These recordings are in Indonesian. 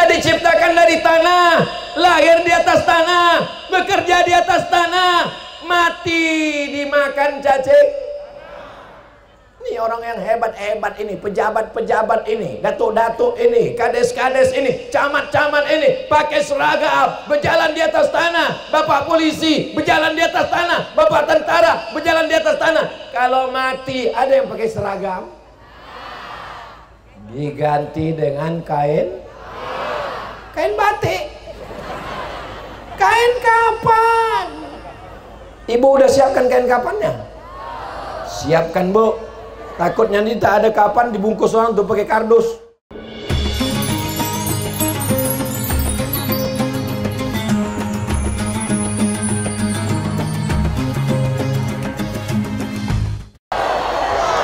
Kita diciptakan dari tanah, lahir di atas tanah, bekerja di atas tanah, mati dimakan cacing. Ini orang yang hebat-hebat ini, pejabat-pejabat ini, datuk-datuk ini, kades-kades ini, camat-camat ini, pakai seragam, berjalan di atas tanah. Bapak polisi, berjalan di atas tanah. Bapak tentara, berjalan di atas tanah. Kalau mati, ada yang pakai seragam? Diganti dengan kain batik. Kain kapan? Ibu udah siapkan kain kapannya? Siapkan, Bu. Takutnya nanti tak ada kapan dibungkus orang untuk pakai kardus.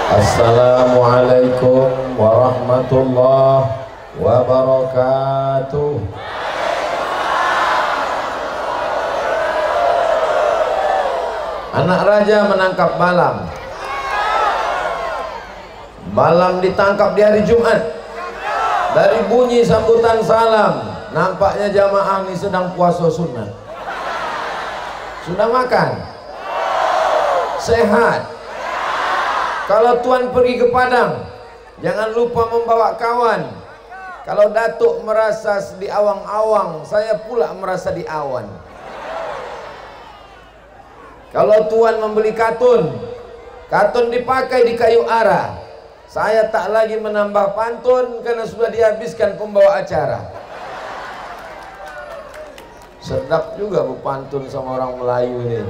Assalamualaikum warahmatullahi wabarakatuh. Anak raja menangkap Balam. Balam ditangkap di hari Jumat. Dari bunyi sambutan salam, nampaknya jamaah ini sedang puasa sunnah. Sudah makan? Sehat? Kalau tuan pergi ke Padang, jangan lupa membawa kawan. Kalau datuk merasa di awang-awang, saya pula merasa di awan. Kalau tuan membeli katun, katun dipakai di kayu arah. Saya tak lagi menambah pantun karena sudah dihabiskan pembawa acara. Sedap juga bu pantun sama orang Melayu ini.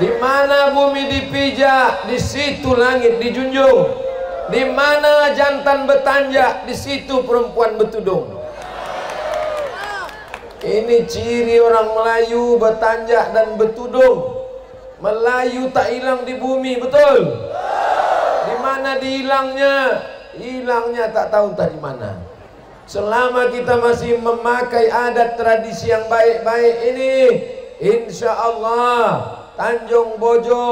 Di mana bumi dipijak, di situ langit dijunjung. Di mana jantan betanjak, di situ perempuan bertudung. Ini ciri orang Melayu, betanjak dan bertudung. Melayu tak hilang di bumi, betul? Di mana dihilangnya? Hilangnya tak tahu entah di mana. Selama kita masih memakai adat tradisi yang baik-baik ini, insya Allah Tanjung Bojo,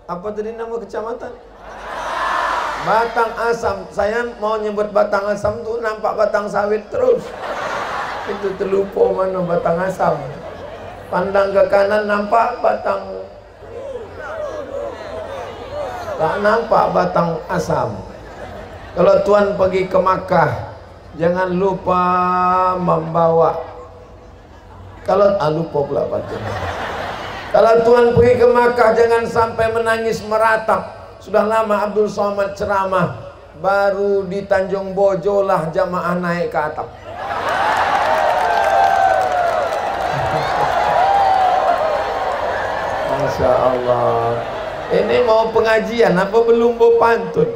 apa tadi nama kecamatan? Batang Asam. Saya mau nyebut Batang Asam tuh nampak batang sawit terus. Itu terlupa mana Batang Asam. Pandang ke kanan nampak batang, tak nampak batang asam. Kalau tuan pergi ke Makkah, jangan lupa membawa. Lupa pula baca. Kalau tuan pergi ke Makkah, jangan sampai menangis meratap. Sudah lama Abdul Somad ceramah, baru di Tanjung Bojo lah jamaah naik ke atap. Masya Allah. Ini mau pengajian apa belum mau pantun?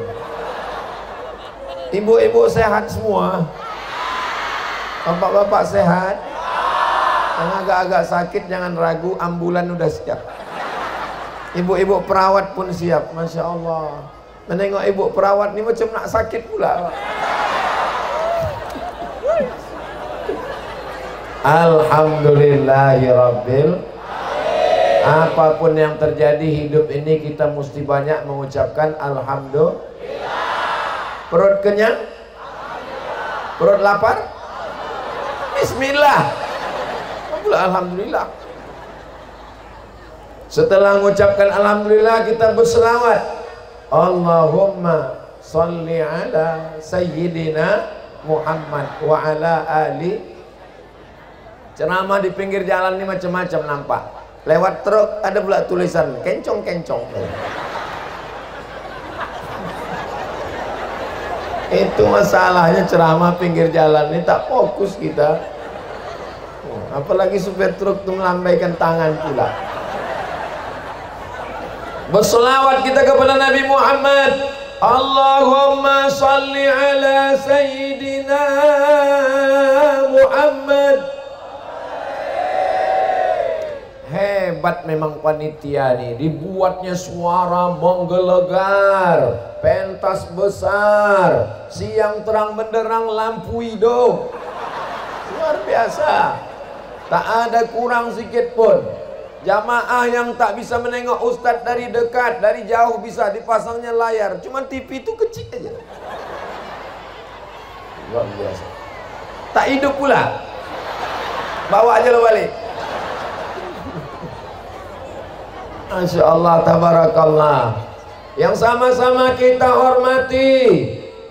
Ibu-ibu sehat semua? Bapak-bapak sehat? Yang agak-agak sakit jangan ragu, ambulan udah siap. Ibu-ibu perawat pun siap. Masya Allah. Menengok ibu perawat ini macam nak sakit pula. Alhamdulillahirabbil. Apapun yang terjadi hidup ini kita mesti banyak mengucapkan alhamdulillah. Perut kenyang? Alhamdulillah. Perut lapar? Bismillah. Alhamdulillah. Setelah mengucapkan alhamdulillah, kita berselawat. Allahumma salli ala sayyidina Muhammad wa ala ali. Ceramah di pinggir jalan ini macam-macam nampak. Lewat truk ada pula tulisan kencong-kencong. Itu masalahnya ceramah pinggir jalan ini tak fokus kita. Apalagi supir truk itu melambaikan tangan pula. Berselawat kita kepada Nabi Muhammad. Allahumma salli ala sayyidina Muhammad. Hebat memang panitia nih, dibuatnya suara menggelegar, pentas besar, siang terang benderang, lampu hidung, luar biasa, tak ada kurang sedikit pun. Jamaah yang tak bisa menengok ustadz dari dekat, dari jauh bisa, dipasangnya layar, cuman TV itu kecil aja, luar biasa. Tak hidup pula. Bawa aja lo balik. Masya Allah, tabarakallah. Yang sama-sama kita hormati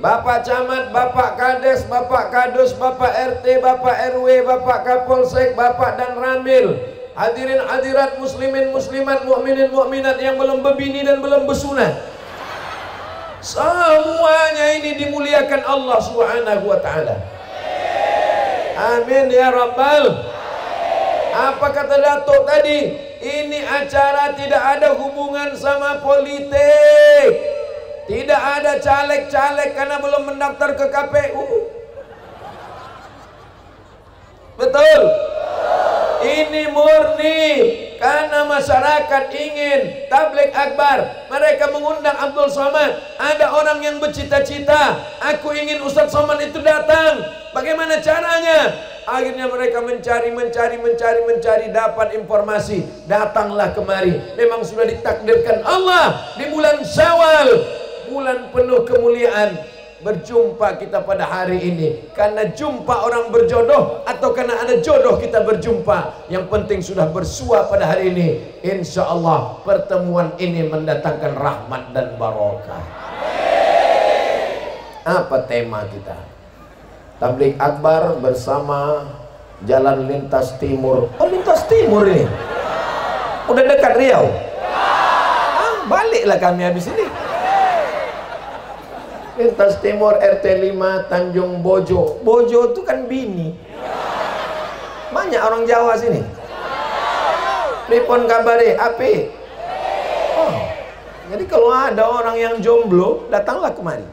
Bapak Camat, Bapak Kades, Bapak Kadus, Bapak RT, Bapak RW, Bapak Kapolsek, Bapak dan Ramil, hadirin hadirat muslimin muslimat, mukminin mukminat yang belum berbini dan belum bersunat, semuanya ini dimuliakan Allah Subhanahu wa taala. Amin ya rabbal. Apa kata Datuk tadi? Ini acara tidak ada hubungan sama politik. Tidak ada caleg-caleg karena belum mendaftar ke KPU. Betul? Ini murni karena masyarakat ingin tabligh akbar. Mereka mengundang Abdul Somad. Ada orang yang bercita-cita, aku ingin Ustadz Somad itu datang. Bagaimana caranya? Akhirnya mereka mencari, dapat informasi. Datanglah kemari. Memang sudah ditakdirkan Allah di bulan Syawal, bulan penuh kemuliaan, berjumpa kita pada hari ini. Karena jumpa orang berjodoh atau karena ada jodoh kita berjumpa. Yang penting sudah bersua pada hari ini. Insya Allah pertemuan ini mendatangkan rahmat dan barokah. Apa tema kita? Tabligh akbar bersama Jalan Lintas Timur. Oh, Lintas Timur ini udah dekat Riau. Baliklah kami habis ini. Lintas Timur RT 5 Tanjung Bojo. Bojo itu kan bini. Banyak orang Jawa sini. Pripun kabare? Ape? Oh, jadi kalau ada orang yang jomblo, datanglah kemari.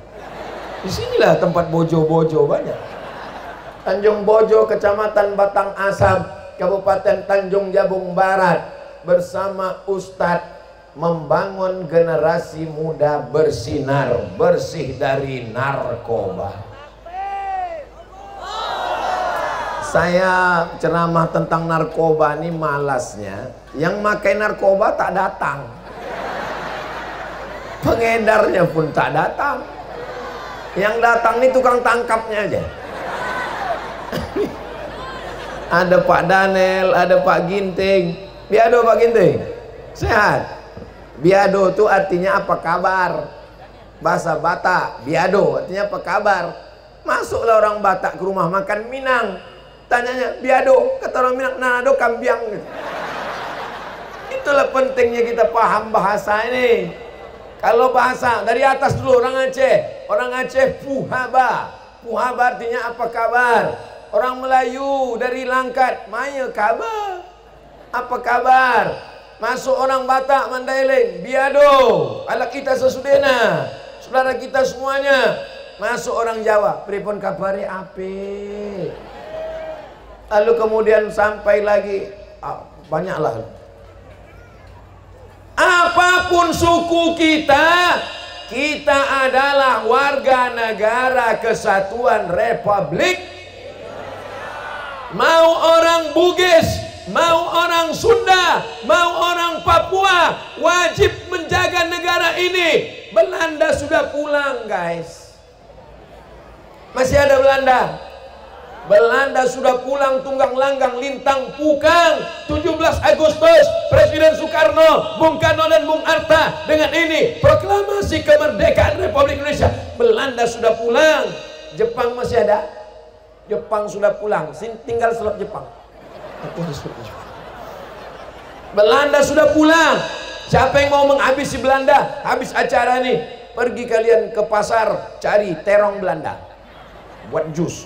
Di sinilah tempat bojo-bojo banyak. Tanjung Bojo, Kecamatan Batang Asam, Kabupaten Tanjung Jabung Barat, bersama Ustadz membangun generasi muda bersinar, bersih dari narkoba. Saya ceramah tentang narkoba ini malasnya, yang makai narkoba tak datang, pengedarnya pun tak datang, yang datang ini tukang tangkapnya aja. Ada Pak Daniel, ada Pak Ginting. Biado Pak Ginting, sehat? Biado itu artinya apa kabar? Bahasa Batak, biado artinya apa kabar? Masuklah orang Batak ke rumah makan Minang, tanyanya biado, kata orang Minang nanado kambiang. Itulah pentingnya kita paham bahasa ini. Kalau bahasa dari atas dulu, orang Aceh puhaba. Puhaba artinya apa kabar? Orang Melayu dari Langkat, maya kabar? Apa kabar? Masuk orang Batak Mandailing, biado, ala kita sesudena, saudara kita semuanya. Masuk orang Jawa, pripun kabare ape? Lalu kemudian sampai lagi, banyaklah. Apapun suku kita, kita adalah warga negara Kesatuan Republik. Mau orang Bugis, mau orang Sunda, mau orang Papua, wajib menjaga negara ini. Belanda sudah pulang, guys. Masih ada Belanda. Belanda sudah pulang tunggang langgang lintang pukang. 17 Agustus Presiden Soekarno, Bung Karno dan Bung Hatta dengan ini proklamasi kemerdekaan Republik Indonesia. Belanda sudah pulang. Jepang masih ada. Jepang sudah pulang, tinggal slot Jepang. Belanda sudah pulang. Siapa yang mau menghabisi Belanda? Habis acara nih, pergi kalian ke pasar cari terong Belanda buat jus.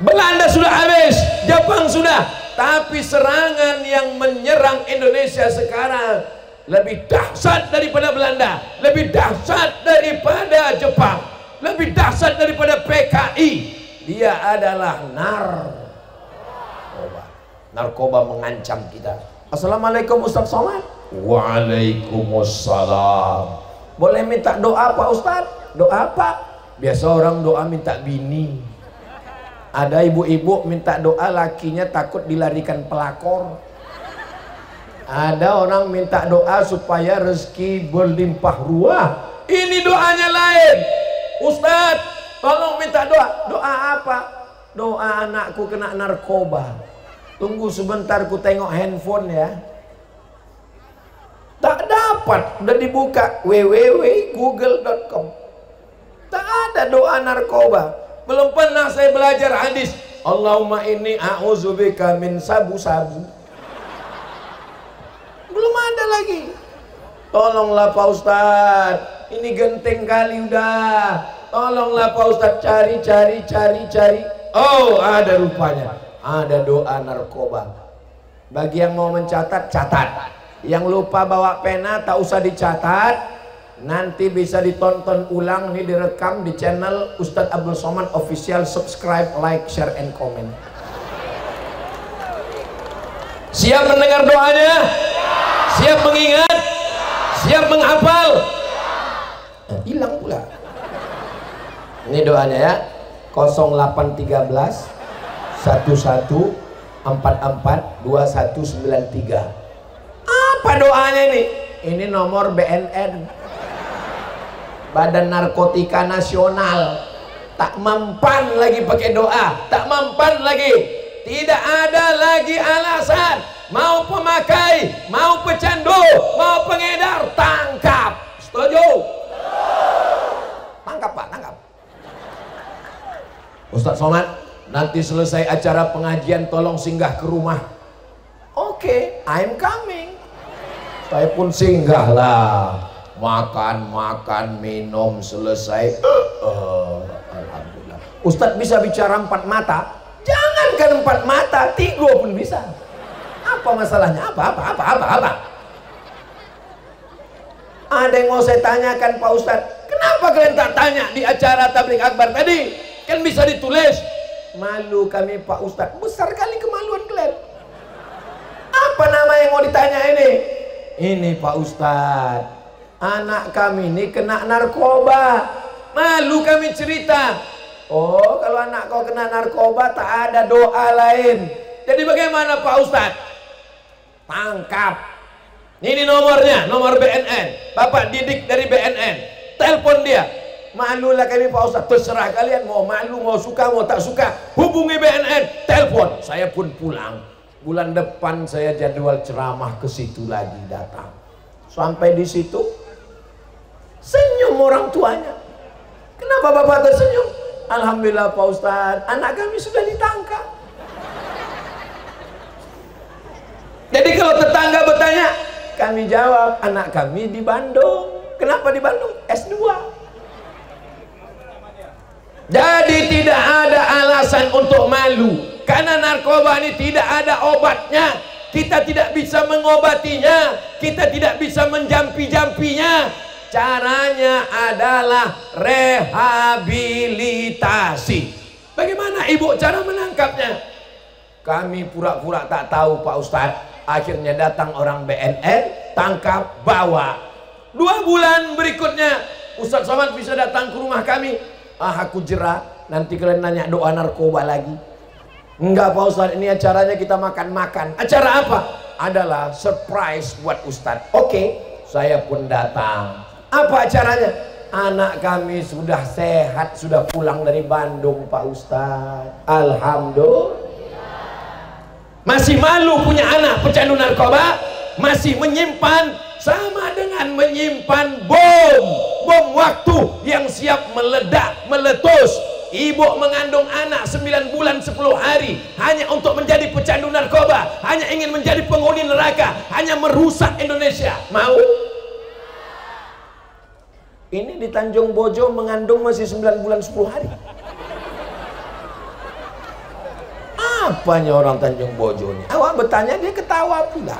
Belanda sudah habis, Jepang sudah. Tapi serangan yang menyerang Indonesia sekarang lebih dahsyat daripada Belanda, lebih dahsyat daripada Jepang, lebih dahsyat daripada PKI. Dia adalah narkoba. Narkoba mengancam kita. Assalamualaikum Ustaz Somad. Waalaikumsalam. Boleh minta doa Pak Ustaz? Doa apa? Biasa orang doa minta bini. Ada ibu-ibu minta doa lakinya takut dilarikan pelakor. Ada orang minta doa supaya rezeki berlimpah ruah. Ini doanya lain. Ustaz, tolong minta doa. Doa apa? Doa anakku kena narkoba. Tunggu sebentar ku tengok handphone ya. Tak dapat, udah dibuka www.google.com. Tak ada doa narkoba. Belum pernah saya belajar hadis. Allahumma inni a'udzubika min sabu-sabu. Belum ada lagi. Tolonglah Pak Ustadz, ini genteng kali udah. Tolonglah Pak Ustadz, cari. Oh, ada rupanya. Ada doa narkoba. Bagi yang mau mencatat, catat. Yang lupa bawa pena tak usah dicatat, nanti bisa ditonton ulang, nih direkam di channel Ustadz Abdul Somad Official. Subscribe, like, share, and comment. Siap mendengar doanya? Siap mengingat? Siap menghafal? Hilang pula. Ini doanya ya. 0813 11 44 2193. Apa doanya ini? Ini nomor BNN, Badan Narkotika Nasional. Tak mempan lagi pakai doa, tak mempan lagi. Tidak ada lagi alasan. Mau pemakai, mau pecandu, mau pengedar, tangkap. Setuju? Tangkap Pak, tangkap. Ustadz Somad, nanti selesai acara pengajian tolong singgah ke rumah. Oke, I'm coming. Saya pun singgah lah, makan, minum, selesai. Alhamdulillah. Ustadz bisa bicara 4 mata? Jangankan 4 mata, 3 pun bisa. Apa masalahnya? Apa? Ada yang mau saya tanyakan Pak Ustadz, kenapa kalian tak tanya di acara tabligh akbar tadi? Kan bisa ditulis. Malu kami Pak Ustadz, besar kali kemaluan kalian. Apa nama yang mau ditanya ini? Ini Pak Ustadz, anak kami ini kena narkoba. Malu kami cerita. Oh, kalau anak kau kena narkoba tak ada doa lain. Jadi bagaimana Pak Ustadz? Tangkap. Ini nomornya, nomor BNN. Bapak didik dari BNN. Telepon dia. Malulah kami Pak Ustadz. Terserah kalian mau malu, mau suka, mau tak suka. Hubungi BNN. Telepon. Saya pun pulang. Bulan depan saya jadwal ceramah ke situ lagi datang. Sampai di situ senyum orang tuanya. Kenapa bapak tersenyum? Alhamdulillah Pak Ustadz, anak kami sudah ditangkap. Jadi kalau tetangga bertanya, kami jawab anak kami di Bandung. Kenapa di Bandung? S2. Jadi tidak ada alasan untuk malu. Karena narkoba ini tidak ada obatnya. Kita tidak bisa mengobatinya. Kita tidak bisa menjampi-jampinya. Caranya adalah rehabilitasi. Bagaimana ibu cara menangkapnya? Kami pura-pura tak tahu Pak Ustadz. Akhirnya datang orang BNN, tangkap, bawa. 2 bulan berikutnya Ustadz Somad bisa datang ke rumah kami. Aku jerah. Nanti kalian nanya doa narkoba lagi. Enggak Pak Ustadz, ini acaranya kita makan-makan. Acara apa? Adalah surprise buat Ustadz. Oke, saya pun datang. Apa acaranya? Anak kami sudah sehat, sudah pulang dari Bandung Pak Ustadz. Alhamdulillah. Masih malu punya anak pecandu narkoba? Masih menyimpan? Sama dengan menyimpan bom waktu yang siap meledak, meletus. Ibu mengandung anak 9 bulan 10 hari hanya untuk menjadi pecandu narkoba, hanya ingin menjadi penghuni neraka, hanya merusak Indonesia. Mau? Ini di Tanjung Bojo mengandung masih 9 bulan 10 hari. Apanya orang Tanjung Bojo ini? Awak bertanya dia ketawa pula.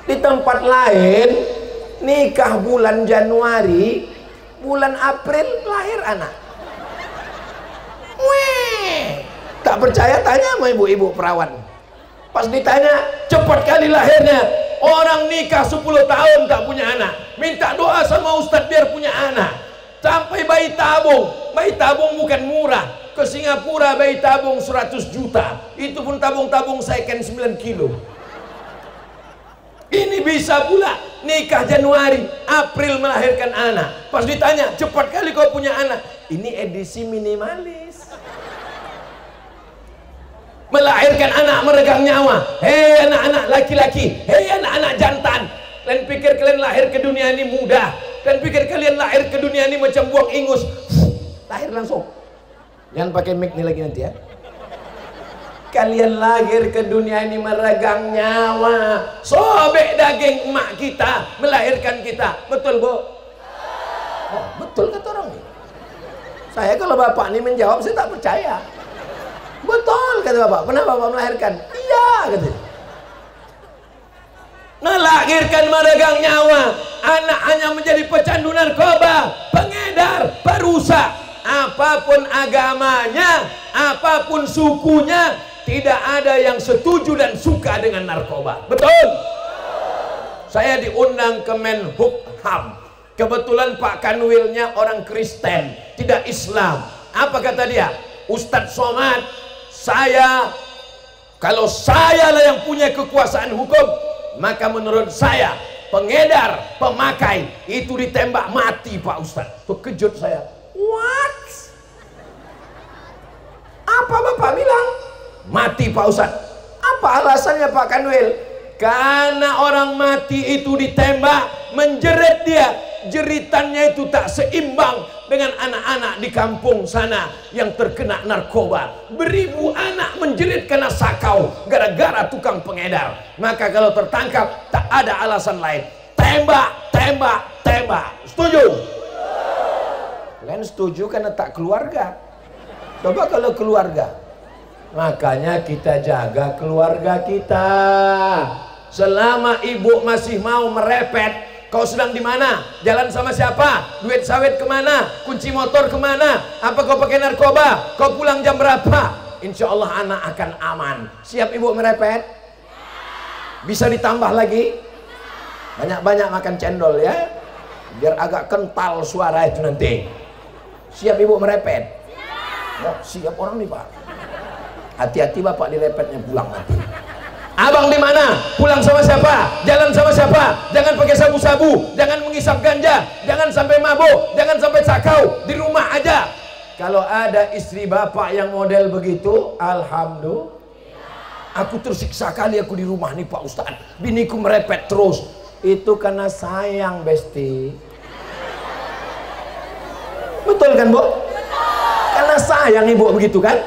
Di tempat lain nikah bulan Januari, bulan April lahir anak. Weh, tak percaya tanya sama ibu-ibu perawan. Pas ditanya cepat kali lahirnya. Orang nikah 10 tahun tak punya anak, minta doa sama Ustadz biar punya anak. Sampai bayi tabung. Bayi tabung bukan murah. Ke Singapura bayi tabung 100 juta. Itu pun tabung-tabung second 9 kilo. Ini bisa pula nikah Januari, April melahirkan anak. Pas ditanya, cepat kali kau punya anak. Ini edisi minimalis. Melahirkan anak meregang nyawa. Hei anak-anak laki-laki, hei anak-anak jantan, kalian pikir kalian lahir ke dunia ini mudah? Kalian pikir kalian lahir ke dunia ini macam buang ingus, lahir langsung? Jangan pakai mic nih lagi nanti ya. Kalian lahir ke dunia ini meregang nyawa, sobek daging emak kita, melahirkan kita. Betul bu? Oh, betul kata orang ini. Saya kalau bapak ini menjawab, saya tak percaya. Betul kata bapak. Pernah bapak melahirkan? Iya katanya. Melahirkan meregang nyawa, anak hanya menjadi pecandu narkoba, pengedar, perusak. Apapun agamanya, apapun sukunya, tidak ada yang setuju dan suka dengan narkoba. Betul? Saya diundang ke Menhukham. Kebetulan Pak Kanwilnya orang Kristen, tidak Islam. Apa kata dia? Ustadz Somad, kalau saya lah yang punya kekuasaan hukum, maka menurut saya pengedar, pemakai itu ditembak mati Pak Ustadz. Terkejut saya. What? Apa bapak bilang? Mati Pak Ustadz. Apa alasannya Pak Kanwil? Karena orang mati itu ditembak, menjerit dia, jeritannya itu tak seimbang dengan anak-anak di kampung sana yang terkena narkoba. Beribu anak menjerit karena sakau gara-gara tukang pengedar. Maka kalau tertangkap tak ada alasan lain, tembak, tembak, tembak. Setuju? Kalian setuju karena tak keluarga. Coba kalau keluarga. Makanya kita jaga keluarga kita. Selama ibu masih mau merepet, kau sedang di mana? Jalan sama siapa? Duit sawit kemana? Kunci motor kemana? Apa kau pakai narkoba? Kau pulang jam berapa? Insya Allah anak akan aman. Siap ibu merepet? Bisa ditambah lagi? Banyak-banyak makan cendol ya, biar agak kental suara itu nanti. Siap ibu merepet? Oh, siap orang nih pak. Hati-hati bapak direpetnya pulang nanti. Abang di mana? Pulang sama siapa? Jalan sama siapa? Jangan pakai sabu-sabu, jangan mengisap ganja, jangan sampai mabuk, jangan sampai sakau. Di rumah aja. Kalau ada istri bapak yang model begitu, alhamdulillah. Aku tersiksa kali aku di rumah nih Pak Ustadz. Biniku merepet terus. Itu karena sayang besti. Betul kan bu? Karena sayang ibu begitu kan?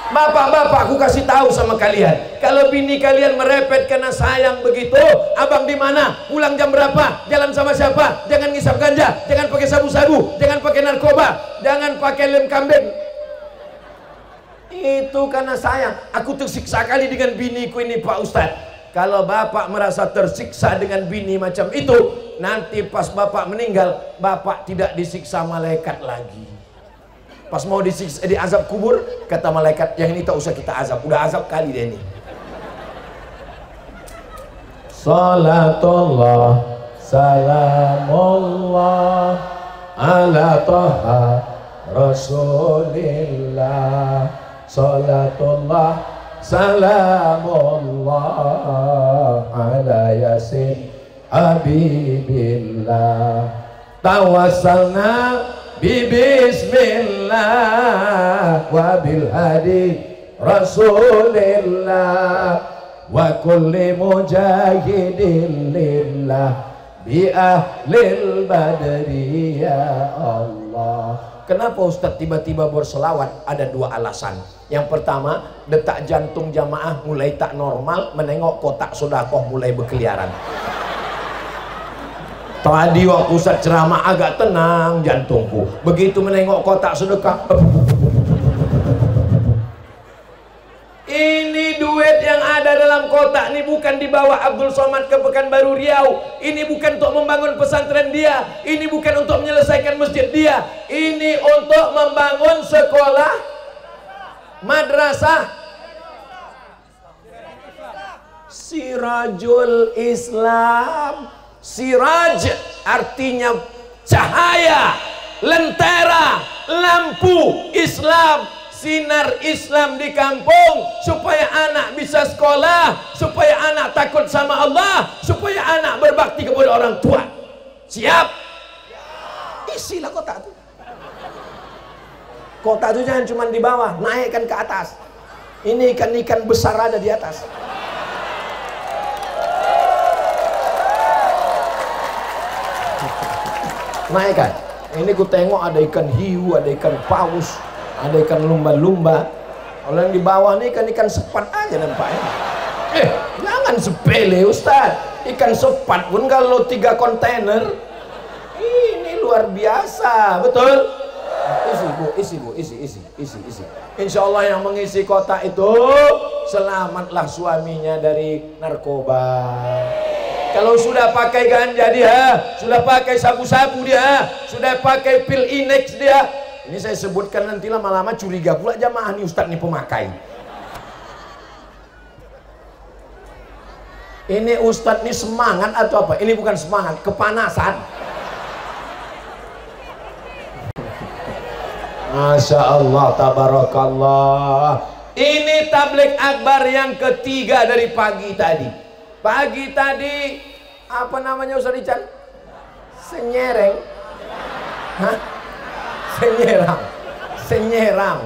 Bapak-bapak, aku kasih tahu sama kalian, kalau bini kalian merepet karena sayang begitu, abang di mana? Pulang jam berapa? Jalan sama siapa? Jangan ngisap ganja, jangan pakai sabu-sabu, jangan pakai narkoba, jangan pakai lem kambing. Itu karena sayang. Aku tersiksa kali dengan biniku ini Pak Ustadz. Kalau bapak merasa tersiksa dengan bini macam itu, nanti pas bapak meninggal, bapak tidak disiksa malaikat lagi. Pas mau disiksa, diazab kubur, kata malaikat, yang ini tak usah kita azab, udah azab kali dia ini. Salatullah salamullah ala toha rasulillah. Salatullah salamullah ala yasin habibillah. Tawassalna bismillah wa bil hadi rasulillah wa kulli mujahidin lillah bi ahlil badri ya Allah. Kenapa Ustadz tiba-tiba berselawat? Ada dua alasan. Yang pertama, detak jantung jamaah mulai tak normal, menengok kotak sedekah mulai berkeliaran. Tadi waktu Ustadz ceramah agak tenang jantungku, begitu menengok kotak sedekah. Ini duit yang ada dalam kotak ini bukan dibawa Abdul Somad ke Pekanbaru Riau. Ini bukan untuk membangun pesantren dia. Ini bukan untuk menyelesaikan masjid dia. Ini untuk membangun sekolah, madrasah Sirajul Islam. Siraj artinya cahaya, lentera, lampu Islam. sinar Islam di kampung, supaya anak bisa sekolah, supaya anak takut sama Allah, supaya anak berbakti kepada orang tua. Siap? Isilah kotak itu. Kotak itu jangan cuma di bawah, naikkan ke atas. Ini ikan-ikan besar ada di atas. Naikkan. Ini ku tengok ada ikan hiu, ada ikan paus, ada ikan lumba-lumba. Kalau yang di bawah ini ikan-ikan sepat aja nampaknya. Jangan sepele Ustaz. Ikan sepat pun kalau 3 kontainer, ini luar biasa, betul? Isi. Insya Allah yang mengisi kotak itu selamatlah suaminya dari narkoba. Kalau sudah pakai ganja dia, sudah pakai sabu-sabu dia, sudah pakai pil Inex dia, ini saya sebutkan nanti lama-lama curiga pula jamaah nih Ustadz nih pemakai. Ini Ustadz nih semangat atau apa? Ini bukan semangat, kepanasan. Masya Allah, tabarakallah. Ini tabligh akbar yang ketiga dari pagi tadi. Pagi tadi apa namanya Ustaz Ican? Senyereng. Hah? Senyerang.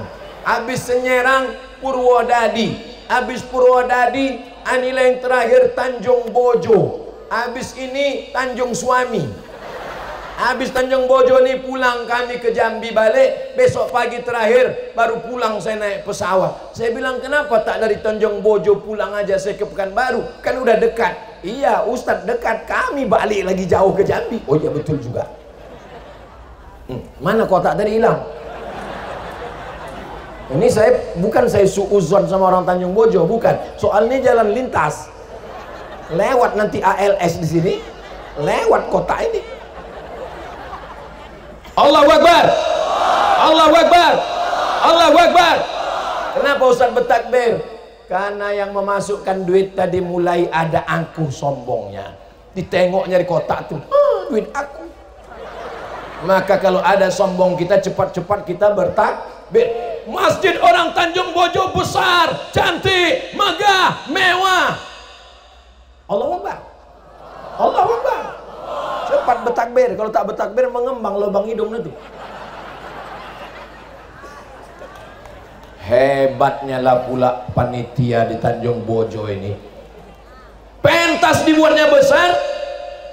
Habis Senyerang Purwodadi. Habis Purwodadi Anila yang terakhir Tanjung Bojo. Habis ini Tanjung Suami. Habis Tanjung Bojo ini pulang kami ke Jambi balik. Besok pagi terakhir baru pulang saya naik pesawat. Saya bilang kenapa tak dari Tanjung Bojo pulang aja saya ke Pekanbaru, kan udah dekat. Iya Ustadz dekat, kami balik lagi jauh ke Jambi. Oh iya betul juga. Mana kotak tadi hilang? Ini bukan saya suuzon sama orang Tanjung Bojo, bukan. Soalnya jalan lintas. Lewat nanti ALS di sini, lewat kotak ini. Allahu Akbar. Allahu Akbar. Allahu Akbar. Kenapa Ustaz bertakbir? Karena yang memasukkan duit tadi mulai ada angkuh sombongnya. Ditengoknya di kotak tuh, duit aku. Maka kalau ada sombong kita, cepat-cepat kita bertakbir. Masjid orang Tanjung Bojo besar, cantik, megah, mewah. Allahu Akbar. Allahu Akbar. Cepat bertakbir, kalau tak bertakbir mengembang lubang hidung nanti. Hebatnya lah pula panitia di Tanjung Bojo ini. Pentas dibuatnya besar,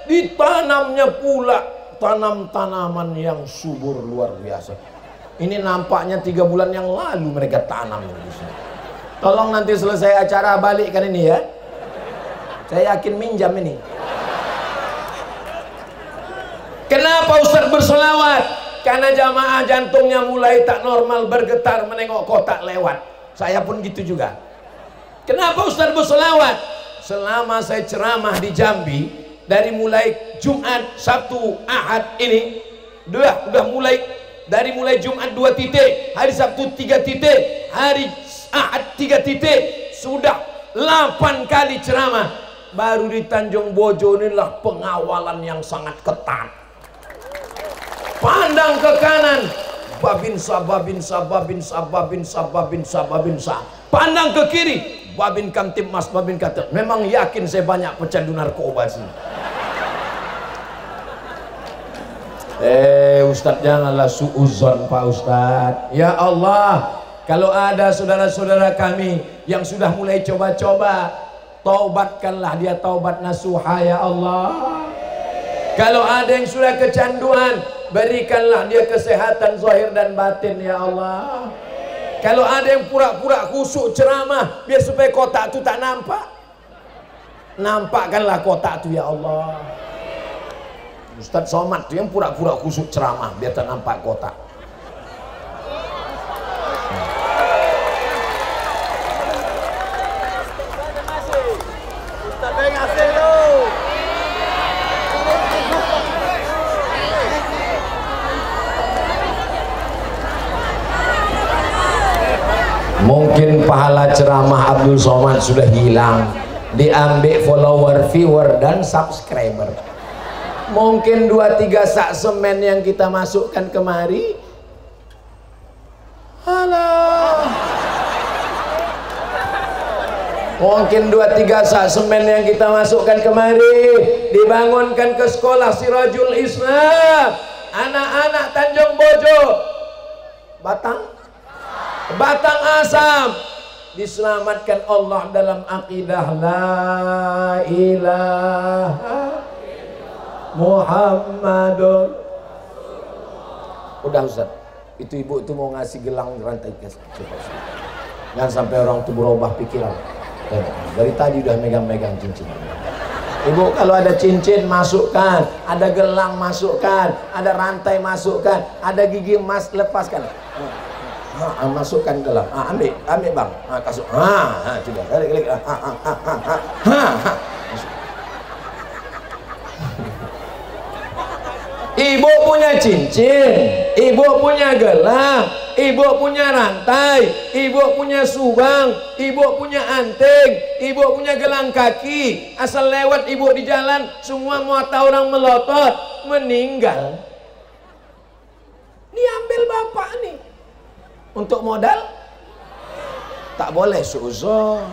ditanamnya pula tanam-tanaman yang subur luar biasa. Ini nampaknya 3 bulan yang lalu mereka tanam di sini. Tolong nanti selesai acara balikkan ini ya. Saya yakin minjam ini. Kenapa Ustaz berselawat? Karena jamaah jantungnya mulai tak normal, bergetar menengok kotak lewat. Saya pun gitu juga. Kenapa Ustaz berselawat? Selama saya ceramah di Jambi, dari mulai Jumat, Sabtu, Ahad ini, udah mulai dari mulai Jumat 2 titik, hari Sabtu 3 titik, hari Ahad 3 titik, sudah 8 kali ceramah. Baru di Tanjung Bojo inilah pengawalan yang sangat ketat. Pandang ke kanan, babinsa. Pandang ke kiri, babin kamtibmas, babin kata. Memang yakin saya banyak pecandu narkoba sih. Ustadz janganlah suuzon Pak Ustadz. Ya Allah, kalau ada saudara-saudara kami yang sudah mulai coba-coba, taubatkanlah dia taubat nasuha ya Allah. Kalau ada yang sudah kecanduan, berikanlah dia kesehatan zahir dan batin ya Allah. Kalau ada yang pura-pura khusyuk ceramah biar supaya kotak itu tak nampak, nampakkanlah kotak itu ya Allah. Ustadz Somad itu yang pura-pura khusyuk ceramah biar tak nampak kotak. Mungkin pahala ceramah Abdul Somad sudah hilang, diambil follower, viewer, dan subscriber. Mungkin 2-3 sak semen yang kita masukkan kemari Alah. Mungkin 2-3 sak semen yang kita masukkan kemari, dibangunkan ke sekolah Sirajul Islam, anak-anak Tanjung Bojo, Batang Asam, diselamatkan Allah dalam akidah la ilaha Muhammadun. Udah Ustaz, itu ibu itu mau ngasih gelang rantai guys. Jangan sampai orang itu berubah pikiran. Dari tadi udah megang-megang cincin. Ibu kalau ada cincin masukkan, ada gelang masukkan, ada rantai masukkan, ada gigi emas lepaskan. Masukkan gelang. Ambil bang. Kasut. Coba. Klik. Ibu punya cincin, ibu punya gelang, ibu punya rantai, ibu punya subang, ibu punya anting, ibu punya gelang kaki. Asal lewat ibu di jalan, semua mata orang melotot, meninggal. Diambil bapak nih. Untuk modal? Tak boleh suuzon.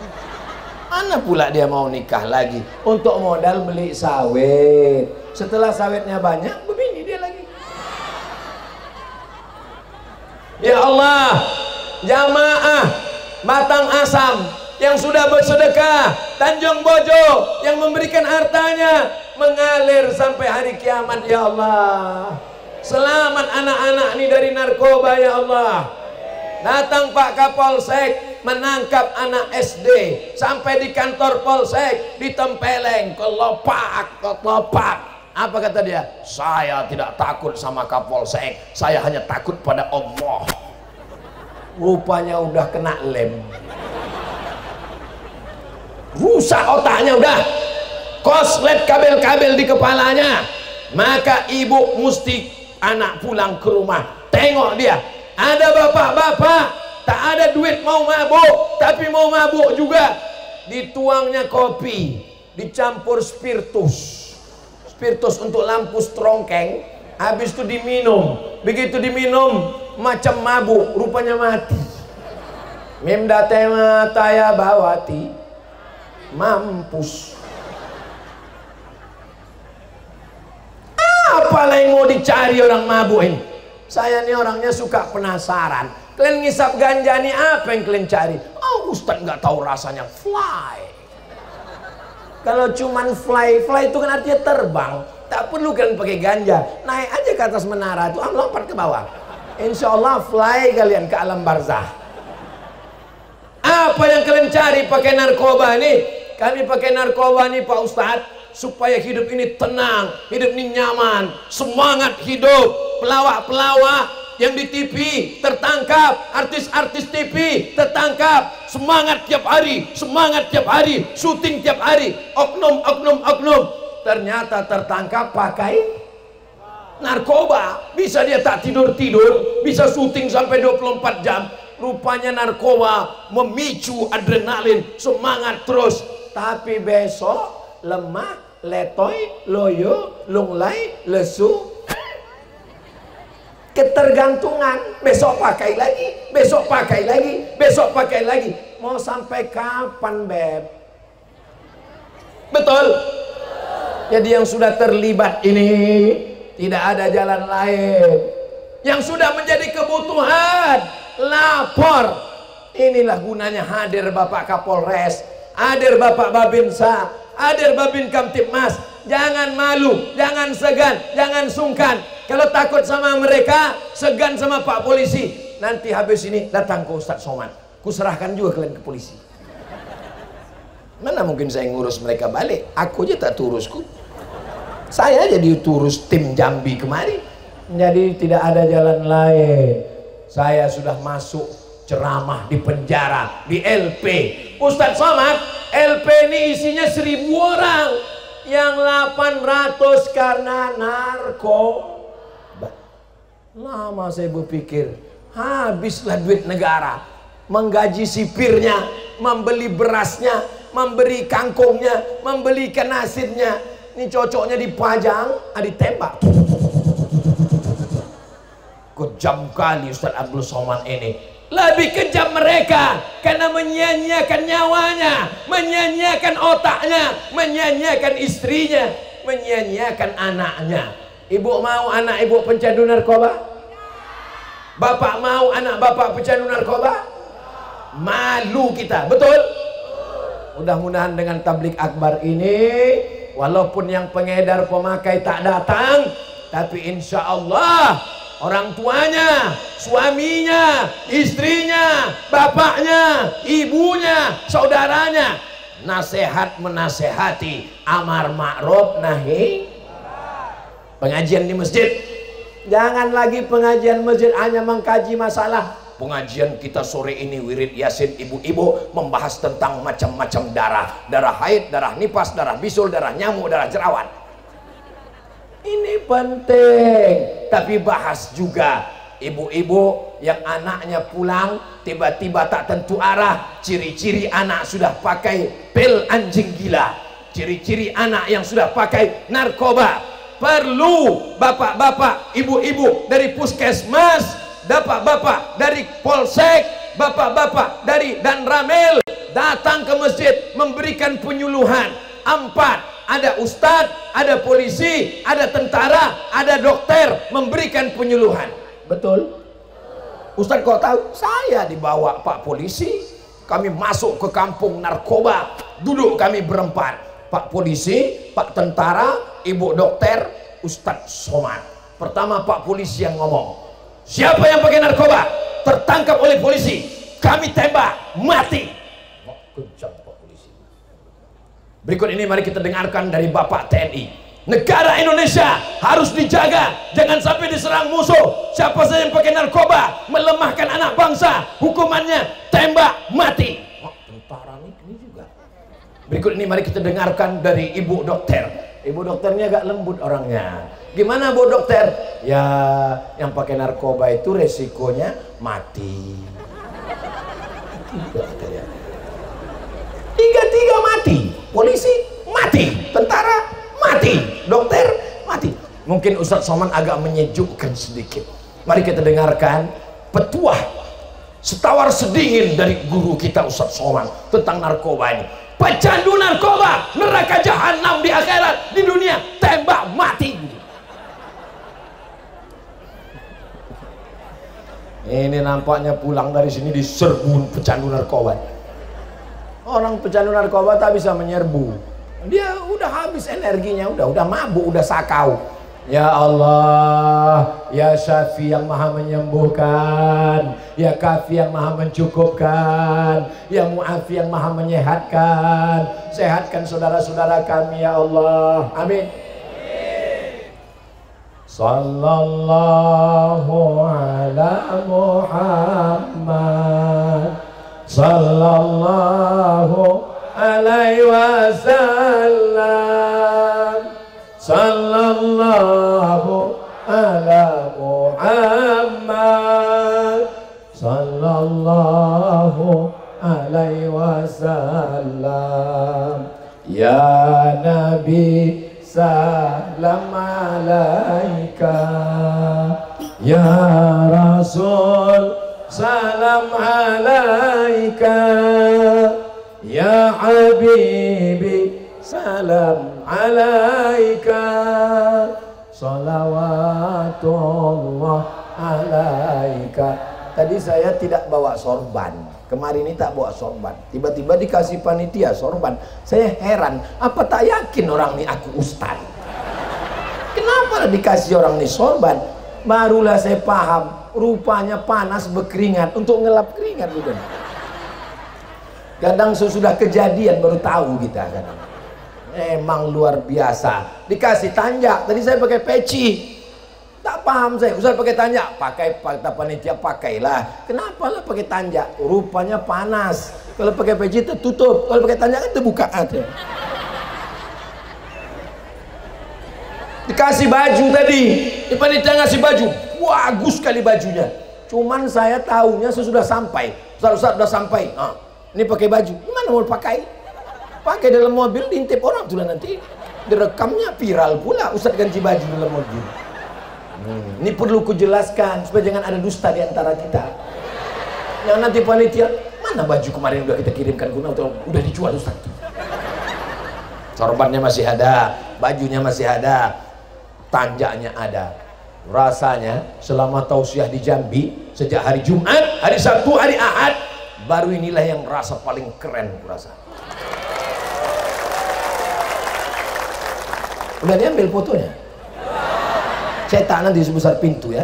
Mana pula dia mau nikah lagi? Untuk modal beli sawit. Setelah sawitnya banyak, begini dia lagi. Ya Allah, jamaah Batang Asam yang sudah bersedekah, Tanjung Bojo yang memberikan hartanya mengalir sampai hari kiamat. Ya Allah, selamat anak-anak ini dari narkoba. Ya Allah, datang Pak Kapolsek menangkap anak SD sampai di kantor Polsek ditempeleng, kelopak. Apa kata dia? Saya tidak takut sama Kapolsek, saya hanya takut pada Allah. Rupanya udah kena lem, rusak otaknya, udah koslet kabel-kabel di kepalanya. Maka ibu mesti anak pulang ke rumah, tengok dia ada bapak-bapak tak ada duit mau mabuk, tapi mau mabuk juga. Dituangnya kopi dicampur spiritus untuk lampu strongkeng, habis itu diminum. Begitu diminum macam mabuk, rupanya mati. Mimda tema taya bawati mampus. Apa yang mau dicari orang mabuk ini? Saya ini orangnya suka penasaran. Kalian ngisap ganja nih, apa yang kalian cari? Oh, Ustaz nggak tahu rasanya fly. Kalau cuman fly itu kan artinya terbang. Tak perlu kalian pakai ganja. Naik aja ke atas menara itu, lompat ke bawah. Insya Allah fly kalian ke alam barzah. Apa yang kalian cari pakai narkoba ini? Kami pakai narkoba nih Pak Ustadz, supaya hidup ini tenang, hidup ini nyaman, semangat hidup. Pelawak-pelawak yang di TV tertangkap, artis-artis TV tertangkap, semangat tiap hari, syuting tiap hari, oknum, ternyata tertangkap pakai narkoba. Bisa dia tak tidur-tidur, bisa syuting sampai 24 jam. Rupanya narkoba memicu adrenalin, semangat terus. Tapi besok lemah, letoy, loyo, lunglai, lesu, ketergantungan. Besok pakai lagi, mau sampai kapan, Beb? Betul? Jadi yang sudah terlibat ini tidak ada jalan lain. Yang sudah menjadi kebutuhan, lapor. Inilah gunanya hadir Bapak Kapolres, hadir Bapak Babinsa, hadir Babin Kamtibmas. Jangan malu, jangan segan, jangan sungkan. Kalau takut sama mereka, segan sama Pak Polisi, nanti habis ini datang ke Ustadz Somad, kuserahkan juga kalian ke polisi. Mana mungkin saya ngurus mereka balik? Aku aja tak turusku. Saya jadi turus tim Jambi kemari. Jadi tidak ada jalan lain. Saya sudah masuk ceramah di penjara, di LP. Ustadz Somad, LP ini isinya 1000 orang, yang 800 karena narkoba. Lama saya berpikir, habislah duit negara, menggaji sipirnya, membeli berasnya, memberi kangkungnya, membeli ikan asinnya. Ini cocoknya dipajang, ditembak. Kejam kali Ustadz Abdul Somad ini. Lebih kejam mereka karena menyia-nyiakan nyawanya, menyia-nyiakan otaknya, menyia-nyiakan istrinya, menyia-nyiakan anaknya. Ibu mau anak ibu pecandu narkoba? Bapak mau anak bapak pecandu narkoba? Malu kita, betul? Mudah-mudahan dengan tablik akbar ini, walaupun yang pengedar pemakai tak datang, tapi insya Allah orang tuanya, suaminya, istrinya, bapaknya, ibunya, saudaranya nasihat menasehati, amar ma'ruf nahi. Pengajian di masjid, jangan lagi pengajian masjid hanya mengkaji masalah. Pengajian kita sore ini wirid yasin ibu-ibu membahas tentang macam-macam darah, darah haid, darah nifas, darah bisul, darah nyamuk, darah jerawat. Ini penting, tapi bahas juga ibu-ibu yang anaknya pulang tiba-tiba tak tentu arah, ciri-ciri anak sudah pakai pil anjing gila, ciri-ciri anak yang sudah pakai narkoba. Perlu bapak-bapak, ibu-ibu dari puskesmas, bapak-bapak dari polsek, bapak-bapak dari Danramil datang ke masjid memberikan penyuluhan. 4, ada ustadz, ada polisi, ada tentara, ada dokter memberikan penyuluhan. Betul? Ustadz kok tahu? Saya dibawa Pak Polisi, kami masuk ke kampung narkoba, duduk kami berempat, Pak Polisi, Pak Tentara, Ibu Dokter, Ustadz Somad. Pertama Pak Polisi yang ngomong, siapa yang pakai narkoba tertangkap oleh polisi, kami tembak mati. Kejam Pak Polisi. Berikut ini mari kita dengarkan dari Bapak TNI. Negara Indonesia harus dijaga, jangan sampai diserang musuh. Siapa saja yang pakai narkoba melemahkan anak bangsa, hukumannya tembak mati. Oh, tentara ini juga. Berikut ini mari kita dengarkan dari Ibu Dokter. Ibu dokternya agak lembut orangnya. Gimana Bu Dokter? Ya, yang pakai narkoba itu resikonya mati. Tiga mati. Polisi mati, tentara mati, dokter mati. Mungkin Ustadz Somad agak menyejukkan sedikit. Mari kita dengarkan petuah setawar sedingin dari guru kita Ustadz Somad tentang narkoba ini. Pecandu narkoba, neraka jahanam di akhirat, di dunia tembak mati. Ini nampaknya pulang dari sini diserbu pecandu narkoba. Orang pecandu narkoba tak bisa menyerbu. Dia udah habis energinya, udah mabuk, udah sakau. Ya Allah, ya Syafi yang maha menyembuhkan, ya Kafi yang maha mencukupkan, ya Mu'afi yang maha menyehatkan. Sehatkan saudara-saudara kami ya Allah, amin. Sallallahu ala Muhammad, sallallahu alaihi wasallam, sallallahu ala Muhammad, sallallahu alaihi wasallam. Ya Nabi salam alaika, ya Rasul salam alaika, ya Habibi salam alaika, salawatullah alaika. Tadi saya tidak bawa sorban, kemarin ini tak bawa sorban, tiba-tiba dikasih panitia sorban. Saya heran, apa tak yakin orang ini aku ustaz? Kenapa dikasih orang ini sorban? Barulah saya paham, rupanya panas berkeringat untuk ngelap keringat bukan? Kadang sesudah kejadian baru tahu kita kadang. Emang luar biasa. Dikasih tanjak, tadi saya pakai peci. Tak paham saya, Ustaz pakai tanjak. Pakai, kata panitia pakailah. Kenapa lah pakai tanjak? Rupanya panas. Kalau pakai peci tertutup, kalau pakai tanjak kan terbuka aja. Dikasih baju tadi, panitia ngasih baju, bagus sekali bajunya. Cuman saya tahunya sesudah sampai. Ustaz sudah sampai. Nah, ini pakai baju, gimana mau pakai? Pakai dalam mobil, diintip orang tuh nanti. Direkamnya viral pula, Ustaz ganti baju dalam mobil. Ini perlu kujelaskan supaya jangan ada dusta di antara kita. Yang nanti panitia, mana baju kemarin udah kita kirimkan guna udah dijual Ustaz. Sorbannya masih ada, bajunya masih ada, tanjaknya ada. Rasanya selama tausiah di Jambi sejak hari Jumat, hari Sabtu, hari Ahad, baru inilah yang rasa paling keren kurasa. Udah diambil fotonya? Cetak nanti sebesar pintu ya.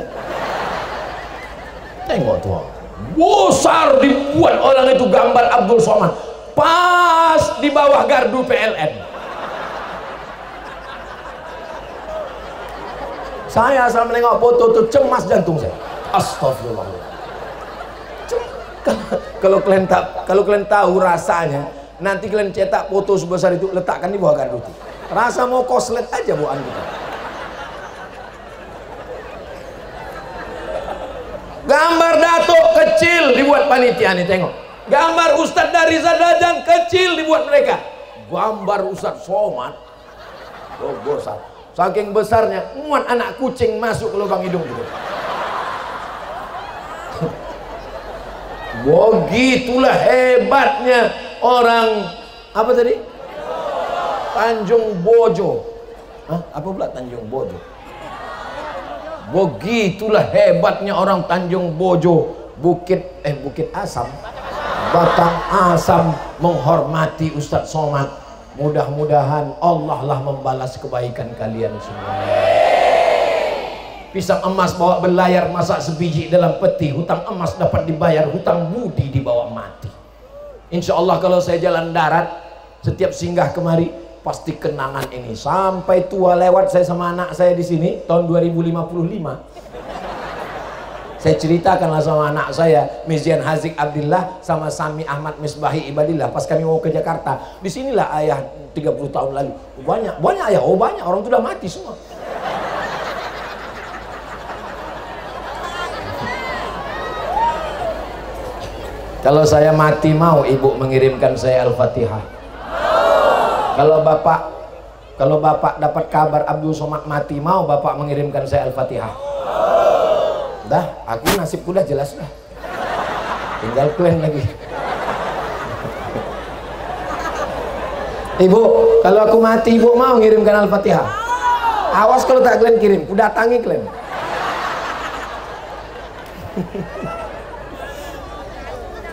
Tengok tuh, besar dibuat orang itu gambar Abdul Somad pas di bawah gardu PLN. Saya asal menengok foto itu cemas jantung saya. Astagfirullah. Kalau kalian tahu rasanya, nanti kalian cetak foto sebesar itu, letakkan di bawah gardu itu. Rasa mau koslet aja bawaan kita. Gambar datuk kecil dibuat panitia nih, tengok. Gambar Ustadz dari Zadajang kecil dibuat mereka. Gambar Ustadz Somad, besar. Saking besarnya, muat anak kucing masuk ke lubang hidung gitu. Begitulah hebatnya orang apa tadi? Tanjung Bojo. Hah? Apa pula Tanjung Bojo? Begitulah hebatnya orang Tanjung Bojo, Bukit Asam, Batang Asam menghormati Ustadz Somad. Mudah-mudahan Allah lah membalas kebaikan kalian semua. Pisang emas bawa berlayar, masak sebiji dalam peti. Hutang emas dapat dibayar, hutang budi dibawa mati. Insya Allah kalau saya jalan darat, setiap singgah kemari pasti kenangan ini sampai tua lewat. Saya sama anak saya di sini tahun 2055. Saya ceritakanlah sama anak saya, Mizian Hazik Abdillah sama Sami Ahmad Misbahi Ibadillah, pas kami mau ke Jakarta. Disinilah ayah 30 tahun lalu. Banyak ayah, banyak orang sudah mati semua. Kalau saya mati mau ibu mengirimkan saya Al-Fatihah. Kalau bapak dapat kabar Abdul Somad mati, mau bapak mengirimkan saya Al-Fatihah. Dah, aku nasibku udah jelas dah. Tinggal kalian lagi. Ibu, kalau aku mati ibu mau ngirimkan Al-Fatihah? Awas kalau tak kalian kirim, aku datangi kalian.